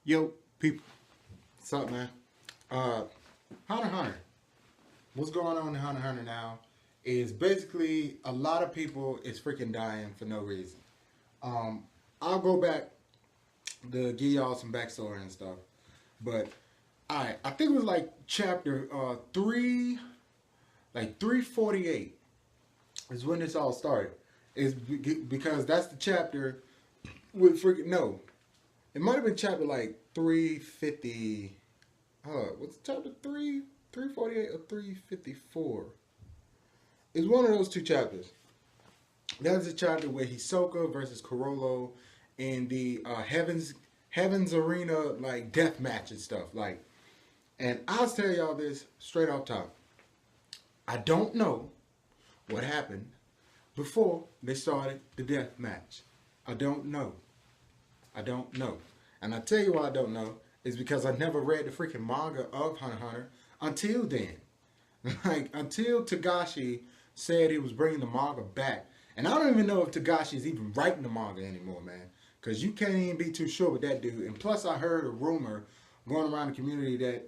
Yo, people, what's up, man? Uh, Hunter x Hunter. What's going on in Hunter x Hunter now is basically a lot of people is freaking dying for no reason. Um, I'll go back to give y'all some backstory and stuff, but alright, I think it was like chapter three, like 348 is when this all started. Is because that's the chapter with freaking no. It might have been chapter like 350. What's chapter 348 or 354? It's one of those two chapters. That's the chapter where Hisoka versus Corollo in the Heaven's Arena like death match and stuff. Like, and I'll tell y'all this straight off top. I don't know what happened before they started the death match. I don't know. I don't know. And I tell you why I don't know is because I never read the freaking manga of Hunter x Hunter until then. Like, until Tagashi said he was bringing the manga back. And I don't even know if Tagashi is even writing the manga anymore, man. Because you can't even be too sure with that dude. And plus, I heard a rumor going around the community that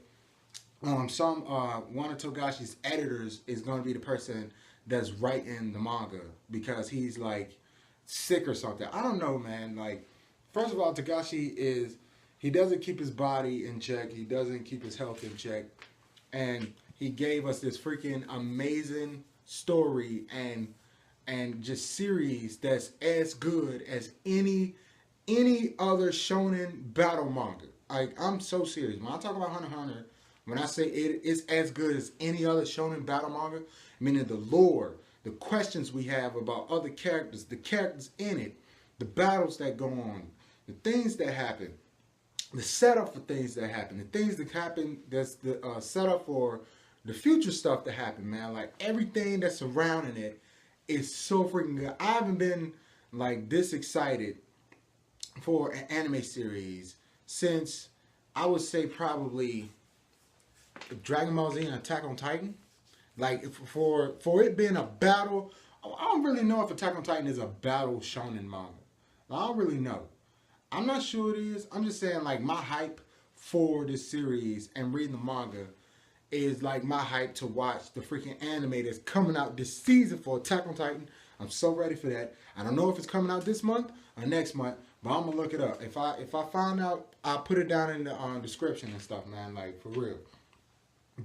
one of Togashi's editors is going to be the person that's writing the manga because he's like sick or something. I don't know, man. Like, first of all, he doesn't keep his body in check. He doesn't keep his health in check. And he gave us this freaking amazing story and just series that's as good as any other shonen battle manga. Like, I'm so serious. When I talk about Hunter x Hunter, when I say it's as good as any other shonen battle manga, meaning the lore, the questions we have about other characters, the characters in it, the battles that go on, the things that happen, the setup for things that happen, the things that happen that's the setup for the future stuff that happen, man. Like, everything that's surrounding it is so freaking good. I haven't been like this excited for an anime series since I would say probably Dragon Ball Z and Attack on Titan. Like, for it being a battle, I don't really know if Attack on Titan is a battle shonen manga. I don't really know. I'm not sure it is. I'm just saying, like, my hype for this series and reading the manga is like my hype to watch the freaking anime that's coming out this season for Attack on Titan. I'm so ready for that. I don't know if it's coming out this month or next month, but I'm gonna look it up. If I find out, I'll put it down in the description and stuff, man. Like, for real.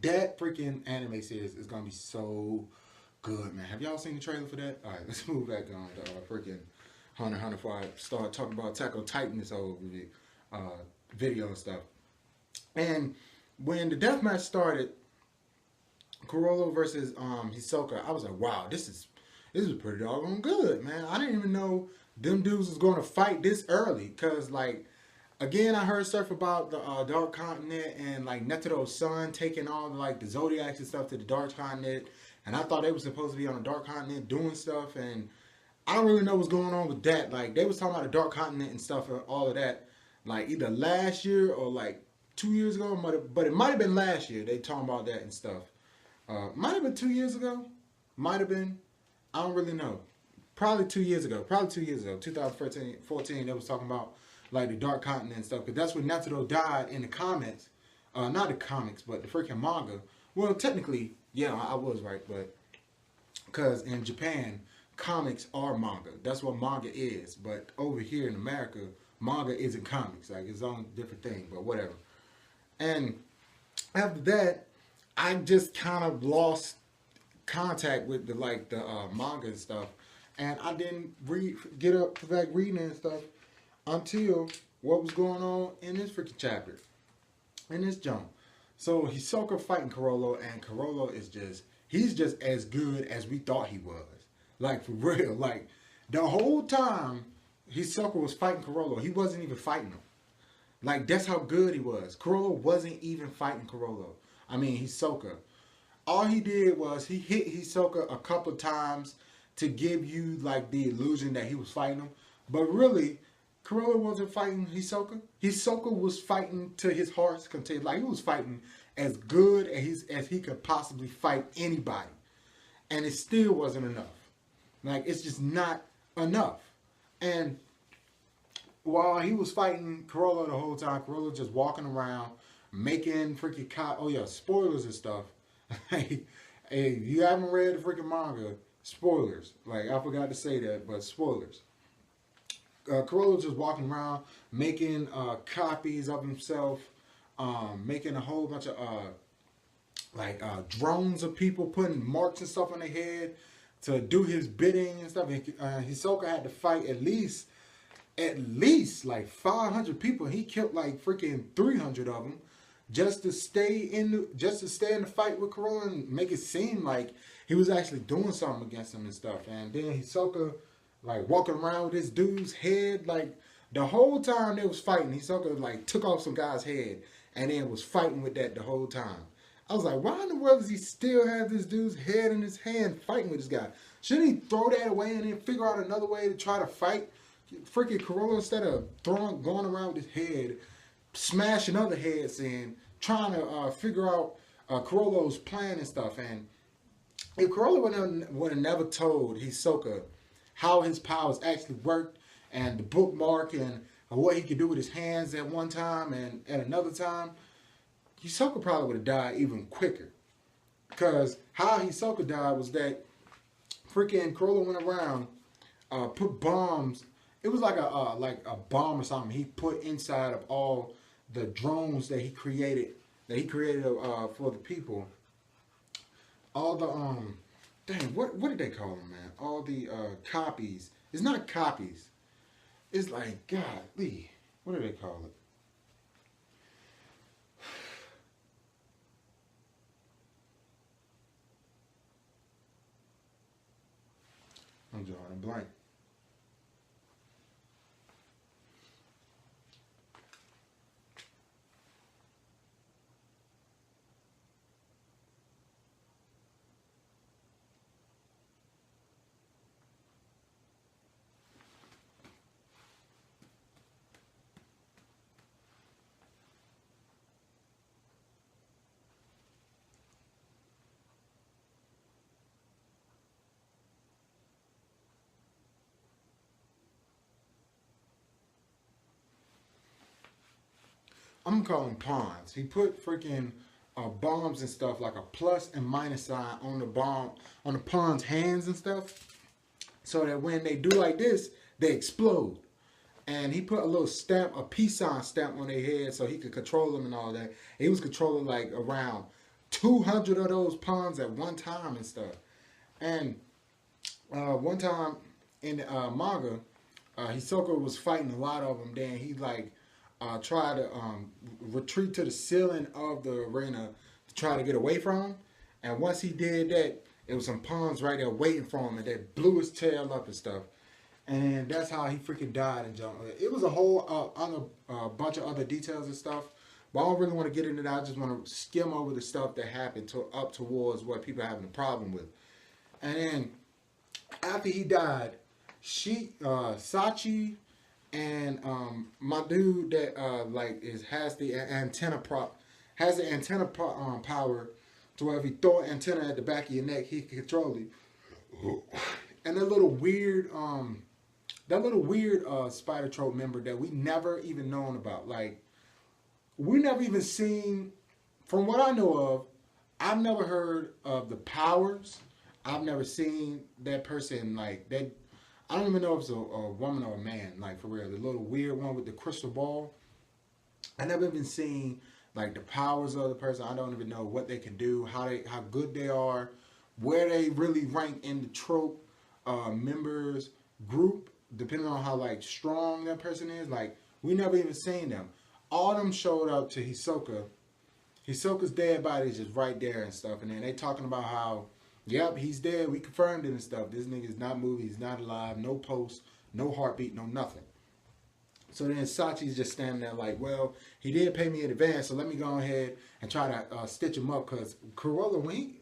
That freaking anime series is gonna be so good, man. Have y'all seen the trailer for that? All right, let's move back on to freaking Hunter x Hunter before I start talking about Attack on Titan this whole video and stuff. And when the deathmatch started, Corollo versus Hisoka, I was like, wow, this is pretty doggone good, man. I didn't even know them dudes was going to fight this early, cause like, again, I heard stuff about the Dark Continent and like Netero's son taking all like the Zodiacs and stuff to the Dark Continent, and I thought they were supposed to be on the Dark Continent doing stuff, and I don't really know what's going on with that. Like, they was talking about the Dark Continent and stuff and all of that, like either last year or like 2 years ago, but it might have been last year. They talking about that and stuff. Might have been 2 years ago. Might have been. I don't really know. Probably 2 years ago. 2013, 14. They was talking about like the Dark Continent and stuff, because that's when Netero died in the comics. Not the comics, but the freaking manga. Well, technically, yeah, I was right, but because in Japan, comics are manga. That's what manga is. But over here in America, manga isn't comics. Like, it's on different thing, but whatever. And after that, I just kind of lost contact with the manga and stuff, and I didn't get up to back reading and stuff until what was going on in this freaking chapter, in this jump. So Hisoka fighting Corollo, and Corollo is he's just as good as we thought he was. Like, for real. Like, the whole time Hisoka was fighting Corollo, he wasn't even fighting him. Like, that's how good he was. Corollo wasn't even fighting Corollo. I mean, Hisoka. All he did was he hit Hisoka a couple of times to give you like the illusion that he was fighting him. But really, Corollo wasn't fighting Hisoka. Hisoka was fighting to his heart's content. Like, he was fighting as good as he could possibly fight anybody. And it still wasn't enough. Like, it's just not enough. And while he was fighting Corolla the whole time, Corolla just walking around making freaking oh yeah, spoilers and stuff. Hey, if you haven't read the freaking manga, spoilers. Like I forgot to say that, but spoilers. Corolla just walking around making copies of himself, making a whole bunch of drones of people putting marks and stuff on their head to do his bidding and stuff. And Hisoka had to fight at least like 500 people. He killed like freaking 300 of them just to stay in the fight with Corolla and make it seem like he was actually doing something against him and stuff. And then Hisoka like walking around with this dude's head like the whole time they was fighting. Hisoka like took off some guy's head and then was fighting with that the whole time. I was like, why in the world does he still have this dude's head in his hand fighting with this guy? Shouldn't he throw that away and then figure out another way to try to fight freaking Corolla instead of going around with his head, smashing other heads in, trying to figure out Corolla's plan and stuff. And if Corolla would have never told Hisoka how his powers actually worked and the bookmark and what he could do with his hands at one time and at another time, Hisoka probably would have died even quicker. Because how Hisoka died was that freaking Corolla went around, put bombs. It was like a bomb or something he put inside of all the drones that he created for the people. All the dang, what did they call them, man? All the copies. It's not copies. It's like, golly, what do they call it? I'm drawing a blank. I'm calling pawns. He put freaking bombs and stuff like a plus and minus sign on the pawn's hands and stuff, so that when they do like this, they explode. And he put a little stamp, a peace sign stamp on their head, so he could control them and all that. He was controlling like around 200 of those pawns at one time and stuff. And one time in the manga, Hisoka was fighting a lot of them. Then he like tried to retreat to the ceiling of the arena to try to get away from him. And once he did that, it was some pawns right there waiting for him, and they blew his tail up and stuff. And that's how he freaking died and jumped. It was a whole bunch of other details and stuff. But I don't really want to get into that. I just want to skim over the stuff that happened up towards what people are having a problem with. And then after he died, Sachi and my dude that has the antenna power to where if you throw an antenna at the back of your neck, he can control it. And that little weird Spider Trope member that we never even known about. Like, we never even seen, from what I know of, I've never heard of the powers. I've never seen that person like that. I don't even know if it's a woman or a man, like for real. The little weird one with the crystal ball. I never even seen like the powers of the person. I don't even know what they can do, how good they are, where they really rank in the trope members group, depending on how like strong that person is. Like, we never even seen them. All of them showed up to Hisoka. Hisoka's dead body is just right there and stuff. And then they talking about how, yep, he's dead. We confirmed it and stuff. This nigga's not moving. He's not alive. No pulse. No heartbeat. No nothing. So then Sachi's just standing there like, well, he did pay me in advance, so let me go ahead and try to stitch him up. Because Corolla, when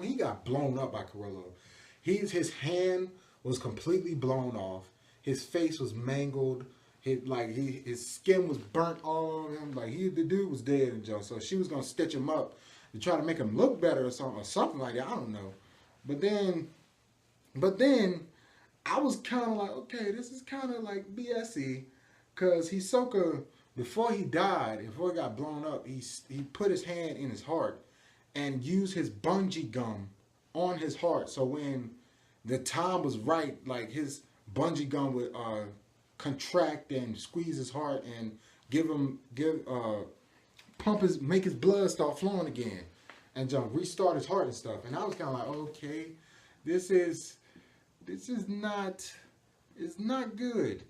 he got blown up by Corolla, his hand was completely blown off. His face was mangled. His skin was burnt all over him. Like, the dude was dead and junk. So she was gonna stitch him up to try to make him look better or something like that. I don't know. But then I was kind of like, okay, this is kind of like BSy, Cause Hisoka, before he died, before he got blown up, he put his hand in his heart and used his bungee gum on his heart. So when the time was right, like his bungee gum would contract and squeeze his heart and give pump his make his blood start flowing again and restart his heart and stuff. And I was kind of like, okay, this is not it's not good.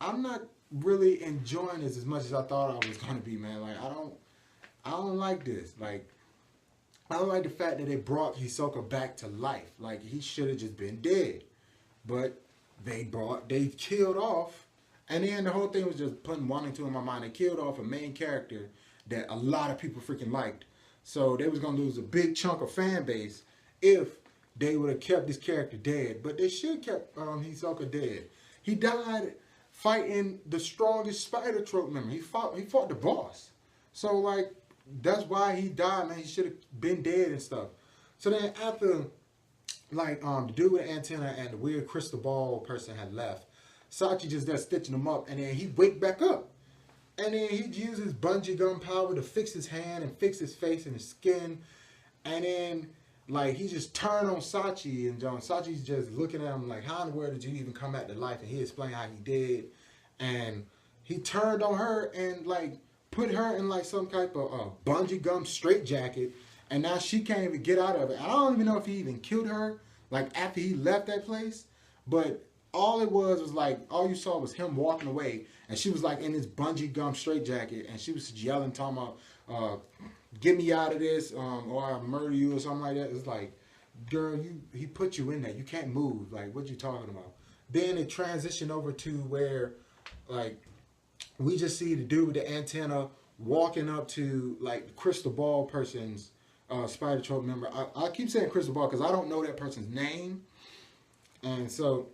I'm not really enjoying this as much as I thought I was gonna be, man. Like I don't like this. Like I don't like the fact that they brought Hisoka back to life. Like he should have just been dead. But they killed off, and then the whole thing was just putting one and two in my mind. They killed off a main character that a lot of people freaking liked. So they was gonna lose a big chunk of fan base if they would have kept this character dead. But they should have kept Hisoka dead. He died fighting the strongest spider trope member. He fought the boss. So like that's why he died, man. He should have been dead and stuff. So then after like the dude with the antenna and the weird crystal ball person had left, Sachi just there stitching him up, and then he wake back up. And then he uses bungee gum power to fix his hand and fix his face and his skin. And then like he just turned on Sachi, and Sachi's just looking at him like, how in the world did you even come back to life? And he explained how he did. And he turned on her and like put her in like some type of bungee gum straitjacket, and now she can't even get out of it. I don't even know if he even killed her like after he left that place, but all it was like all you saw was him walking away, and she was like in this bungee gum straitjacket, and she was yelling, talking about, "Get me out of this, or I'll murder you," or something like that. It's like, girl, he put you in there. You can't move. Like, what you talking about? Then it transitioned over to where, like, we just see the dude with the antenna walking up to like the crystal ball person's spider trope member. I keep saying crystal ball because I don't know that person's name, and so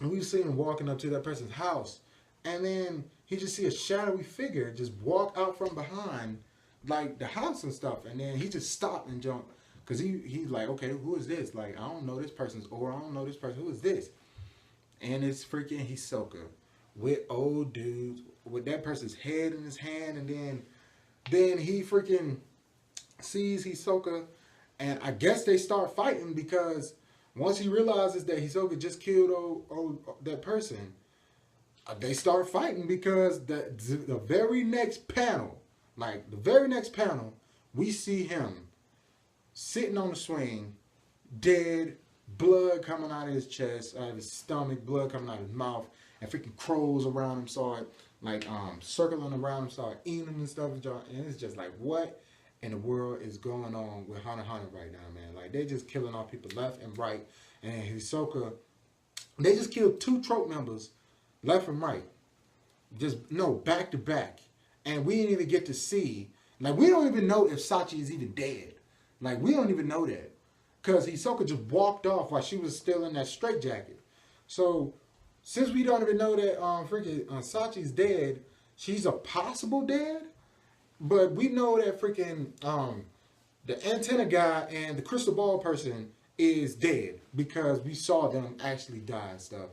we see him walking up to that person's house, and then he just see a shadowy figure just walk out from behind like the house and stuff, and then he just stopped and jumped because he's like, okay, who is this? Like, I don't know this person's, or I don't know this person. Who is this? And it's freaking Hisoka with old dudes with that person's head in his hand, and then he freaking sees Hisoka, and I guess they start fighting because once he realizes that Hisoka just killed that person, they start fighting because the very next panel, we see him sitting on the swing, dead, blood coming out of his chest, out of his stomach, blood coming out of his mouth, and freaking crows around him started like circling around him, started eating him and stuff. And it's just like, what in the world is going on with Hunter x Hunter right now, man? Like, they just killing off people left and right. And Hisoka, they just killed 2 trope members left and right. Back to back. And we didn't even get to see, like, we don't even know if Sachi is even dead. Like, we don't even know that. Because Hisoka just walked off while she was still in that straitjacket. So, since we don't even know that Sachi's dead, she's a possible dead. But we know that freaking the antenna guy and the crystal ball person is dead because we saw them actually die and stuff.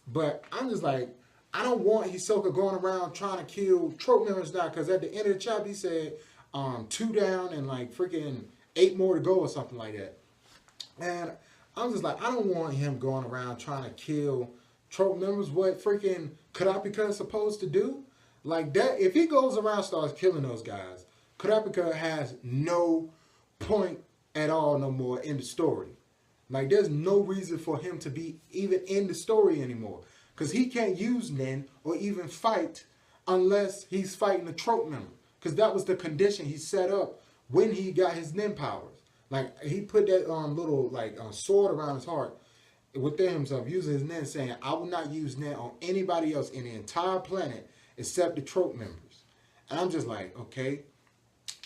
But I'm just like, I don't want Hisoka going around trying to kill trope members now, because at the end of the chapter he said 2 down and like freaking 8 more to go or something like that. And I'm just like, I don't want him going around trying to kill trope members. What freaking Kurapika is supposed to do? Like that, if he goes around starts killing those guys, Kurapika has no point at all no more in the story. Like, there's no reason for him to be even in the story anymore, because he can't use Nen or even fight unless he's fighting a trope member, because that was the condition he set up when he got his Nen powers. Like, he put that little like sword around his heart within himself, using his Nen, saying, I will not use Nen on anybody else in the entire planet except the trope members. And I'm just like, okay,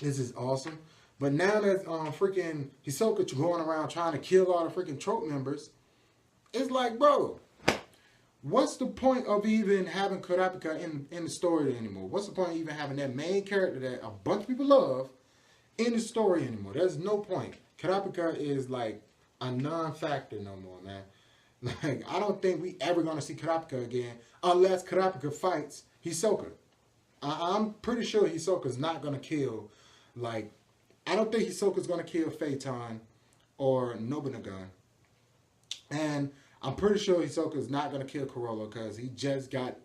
this is awesome. But now that freaking Hisoka going around trying to kill all the freaking trope members, it's like, bro, what's the point of even having Kurapika in the story anymore? What's the point of even having that main character that a bunch of people love in the story anymore? There's no point. Kurapika is like a non-factor no more, man. Like, I don't think we ever gonna see Kurapika again unless Kurapika fights Hisoka. I'm pretty sure Hisoka's not gonna kill. Like, I don't think Hisoka's gonna kill Phaeton or Nobunaga, and I'm pretty sure Hisoka's not gonna kill Corolla because he just got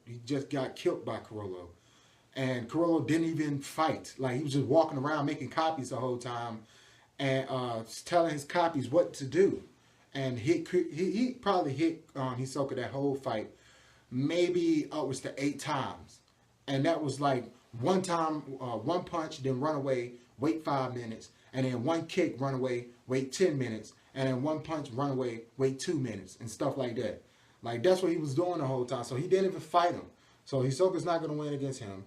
killed by Corolla, and Corolla didn't even fight. Like, he was just walking around making copies the whole time, and telling his copies what to do, and he probably hit Hisoka that whole fight, maybe upwards to 8 times. And that was like one time, one punch, then run away, wait 5 minutes, and then one kick, run away, wait 10 minutes, and then one punch, run away, wait 2 minutes, and stuff like that. Like, that's what he was doing the whole time. So he didn't even fight him. So Hisoka's not going to win against him.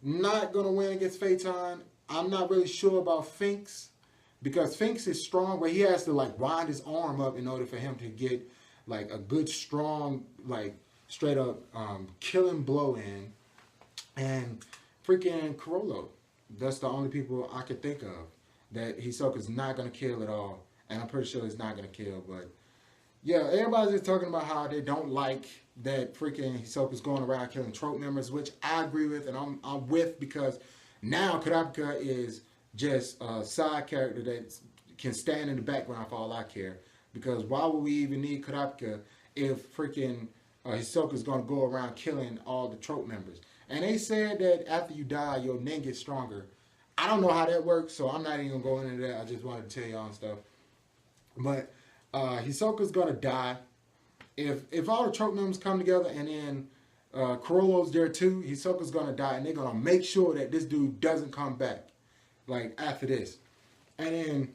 Not going to win against Phaeton. I'm not really sure about Finks, because Finks is strong, but he has to like wind his arm up in order for him to get like a good, strong, like straight up killing blow in. And freaking Corolla. That's the only people I could think of that Hisoka's not going to kill at all. And I'm pretty sure he's not going to kill. But yeah, everybody's just talking about how they don't like that freaking Hisoka's going around killing troop members, which I agree with and I'm with, because now Kurapika is just a side character that can stand in the background for all I care. Because why would we even need Kurapika if freaking Hisoka's going to go around killing all the troop members? And they said that after you die, your nin gets stronger. I don't know how that works, so I'm not even going into that. I just wanted to tell y'all and stuff. But Hisoka's going to die. If all the troop members come together and then Corolla's there too, Hisoka's going to die. And they're going to make sure that this dude doesn't come back, like, after this. And then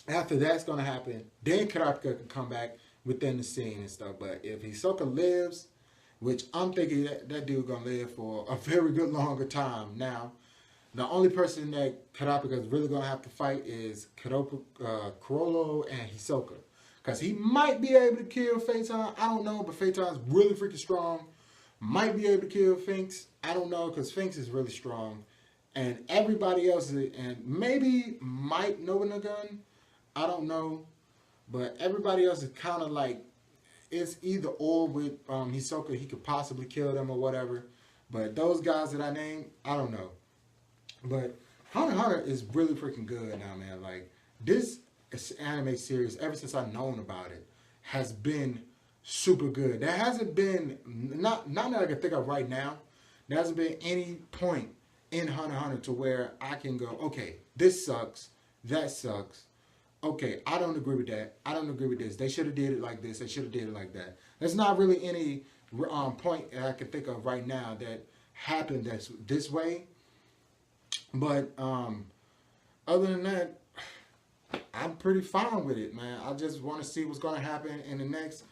after that's going to happen, then Kurapika can come back within the scene and stuff. But if Hisoka lives, which I'm thinking that dude gonna live for a very good longer time. Now, the only person that Kurapika is really gonna have to fight is Corolla and Hisoka, because he might be able to kill Phaeton. I don't know, but Phaeton's really freaking strong. Might be able to kill Finks. I don't know, because Finks is really strong, and everybody else is, and maybe might Nobunaga. I don't know, but everybody else is kind of like, it's either or with Hisoka. He could possibly kill them or whatever. But those guys that I named, I don't know. But Hunter x Hunter is really freaking good now, man. Like, this anime series, ever since I've known about it, has been super good. There hasn't been, not that I can think of right now, there hasn't been any point in Hunter x Hunter to where I can go, okay, this sucks, that sucks. Okay, I don't agree with that. I don't agree with this. They should have did it like this. They should have did it like that. There's not really any point that I can think of right now that happened that's this way. But other than that, I'm pretty fine with it, man. I just want to see what's going to happen in the next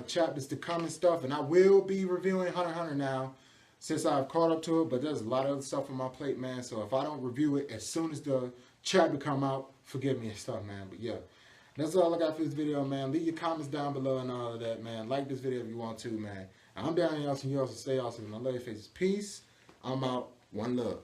chapters to come and stuff. And I will be reviewing Hunter x Hunter now, since I've caught up to it. But there's a lot of other stuff on my plate, man. So if I don't review it as soon as the chapter come out, forgive me and stuff, man. But yeah, that's all I got for this video, man. Leave your comments down below and all of that, man. Like this video if you want to, man. I'm down here, awesome. You also stay awesome. I love your faces. Peace. I'm out. One love.